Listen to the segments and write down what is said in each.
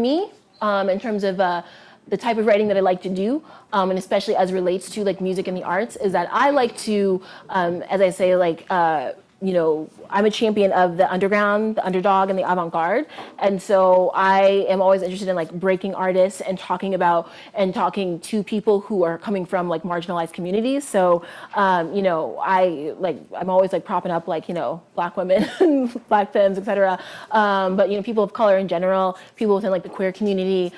me, in terms of the type of writing that I like to do, and especially as relates to like music and the arts, is that I like to, as I say, like, I'm a champion of the underground, the underdog, and the avant-garde. And so I am always interested in like breaking artists and talking to people who are coming from like marginalized communities. So, I'm always like propping up like, Black women, Black femmes, et cetera. But, people of color in general, people within like the queer community,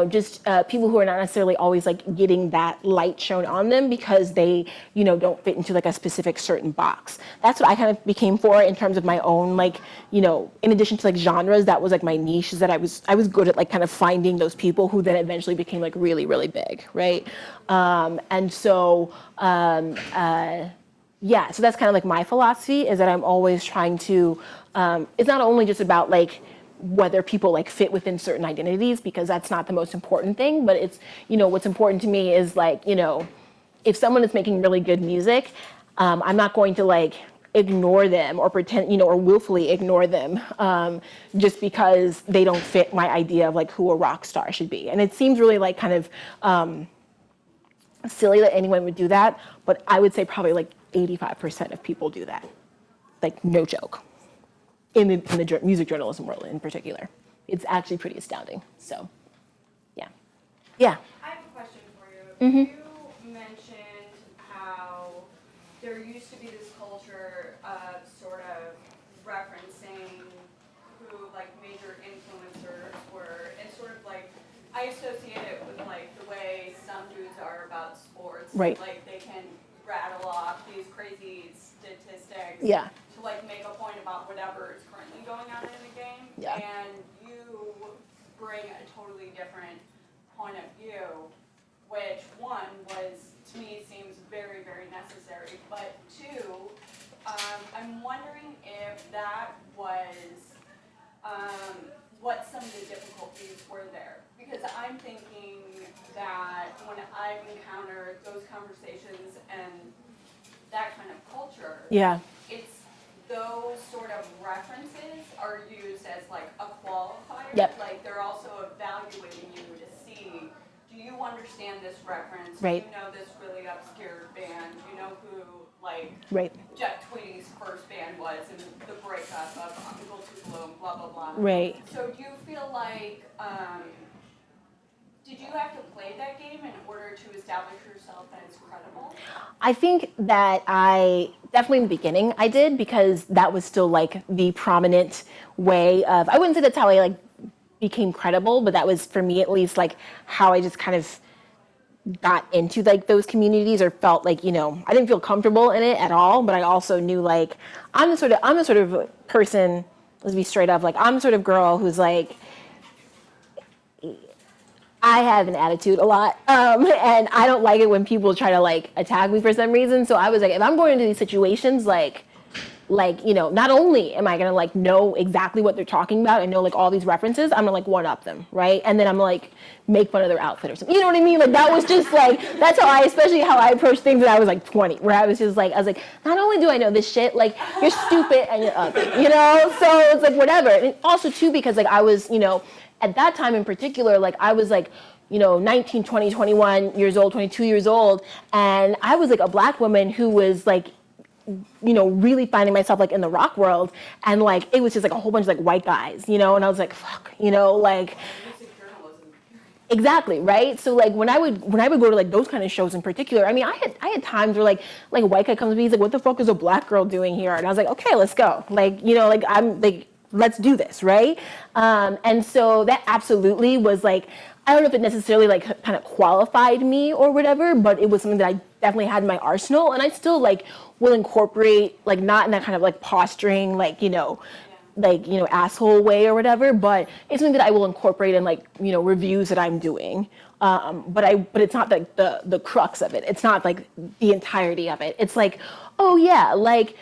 just people who are not necessarily always like getting that light shown on them because they, don't fit into like a specific certain box. That's what I kind of became for in terms of my own, like, in addition to like genres, that was like my niche, is that I was good at like kind of finding those people who then eventually became like really, really big, right? So that's kind of like my philosophy, is that I'm always trying to, it's not only just about like whether people like fit within certain identities, because that's not the most important thing, but it's, what's important to me is like, if someone is making really good music, I'm not going to like ignore them or pretend, or willfully ignore them just because they don't fit my idea of like who a rock star should be. And it seems really like kind of silly that anyone would do that, but I would say probably like 85% of people do that. Like, no joke. In the music journalism world in particular. It's actually pretty astounding. So, yeah. Yeah. I have a question for you. Mm-hmm. You mentioned how there used to be this culture of sort of referencing who like major influencers were, and sort of like, I associate it with like the way some dudes are about sports. Right. Like they can rattle off these crazy statistics. Yeah. To like make a point about whatever is currently going on in the game. Yeah. And you bring a totally different point of view, which one was, to me, seems very, very necessary. But two, I'm wondering if that was what some of the difficulties were there. Because I'm thinking that when I've encountered those conversations and that kind of culture, Yeah. it's those sort of references are used as like a qualifier. Yep. Like they're also evaluating you to see, do you understand this reference? Right. Do you know this really obscure band? Do you know who like Right. Jeff Tweedy's first band was and the breakup of Uncle Tupelo and blah, blah, blah. Right. So do you feel like, did you have to play that game in order to establish yourself as credible? I think that definitely in the beginning I did, because that was still like the prominent way of, I wouldn't say that's how I like became credible, but that was, for me at least, like how I just kind of got into like those communities, or felt like, I didn't feel comfortable in it at all, but I also knew like, I'm the sort of person, let's be straight up, like I'm the sort of girl who's like, I have an attitude a lot, and I don't like it when people try to like attack me for some reason. So I was like, if I'm going into these situations, like, not only am I gonna like know exactly what they're talking about and know like all these references, I'm gonna like one up them, right? And then I'm like make fun of their outfit or something. You know what I mean? Like that was just like, that's especially how I approached things when I was like 20, where I was like, not only do I know this shit, like you're stupid and you're ugly, So it's like whatever. And also too, because like I was, at that time in particular, like I was like, 19, 20, 21 years old, 22 years old. And I was like a Black woman who was like, really finding myself like in the rock world. And like, it was just like a whole bunch of like white guys, and I was like, fuck, like. Exactly, right? So like when I would go to like those kind of shows in particular, I mean, I had times where like a white guy comes to me, he's like, what the fuck is a Black girl doing here? And I was like, okay, let's go. Like, I'm like, let's do this, right? And so that absolutely was like, I don't know if it necessarily like kind of qualified me or whatever, but it was something that I definitely had in my arsenal, and I still like will incorporate, like not in that kind of like posturing, like, asshole way or whatever, but it's something that I will incorporate in like, reviews that I'm doing. But it's not like the crux of it. It's not like the entirety of it. It's like, oh yeah, like,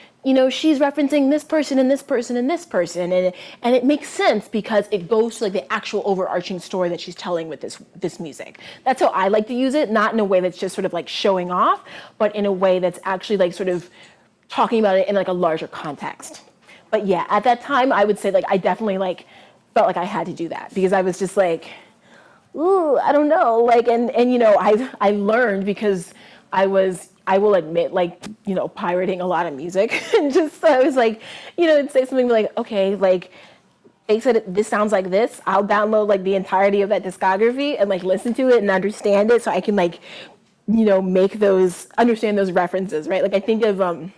she's referencing this person and this person and this person, and it makes sense because it goes to like the actual overarching story that she's telling with this music. That's how I like to use it, not in a way that's just sort of like showing off, but in a way that's actually like sort of talking about it in like a larger context. But yeah, at that time, I would say like I definitely like felt like I had to do that because I was just like, ooh, I don't know. Like, and you know, I learned because I will admit, like, you know, pirating a lot of music. And just, I was like, you know, it'd say something like, okay, like, they said this sounds like this. I'll download like the entirety of that discography and like listen to it and understand it so I can like, you know, understand those references, right? Like I think of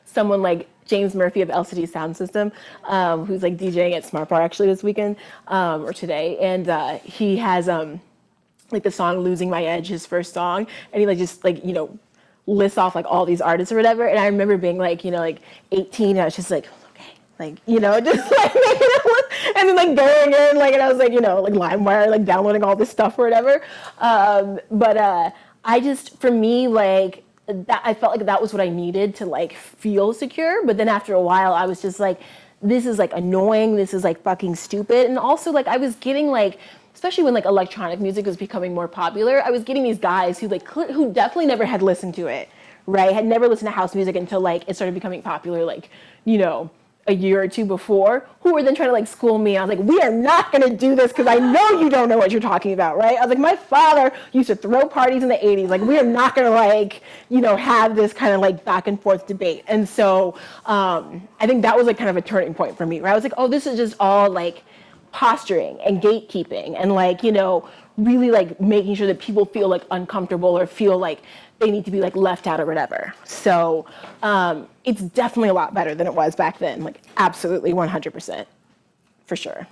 someone like James Murphy of LCD Sound System, who's like DJing at Smart Bar actually this weekend or today. And he has like the song Losing My Edge, his first song. And he like just like, you know, lists off like all these artists or whatever. And I remember being like, you know, like 18 and I was just like, like, you know, just like, and then like going in, like, and I was like, you know, like LimeWire, like downloading all this stuff or whatever. But I just, for me, like, that I felt like that was what I needed to like feel secure. But then after a while, I was just like, this is like annoying. This is like fucking stupid. And also like I was getting like, especially when like electronic music was becoming more popular, I was getting these guys who like, who definitely never had listened to it, right? Had never listened to house music until like it started becoming popular, like, you know, a year or two before, who were then trying to like school me. I was like, we are not gonna do this because I know you don't know what you're talking about, right? I was like, my father used to throw parties in the 80s. Like, we are not gonna like, you know, have this kind of like back and forth debate. And so I think that was like kind of a turning point for me, where I was like, oh, this is just all like posturing and gatekeeping and like, you know, really like making sure that people feel like uncomfortable or feel like they need to be like left out or whatever. So it's definitely a lot better than it was back then. Like absolutely 100%, for sure.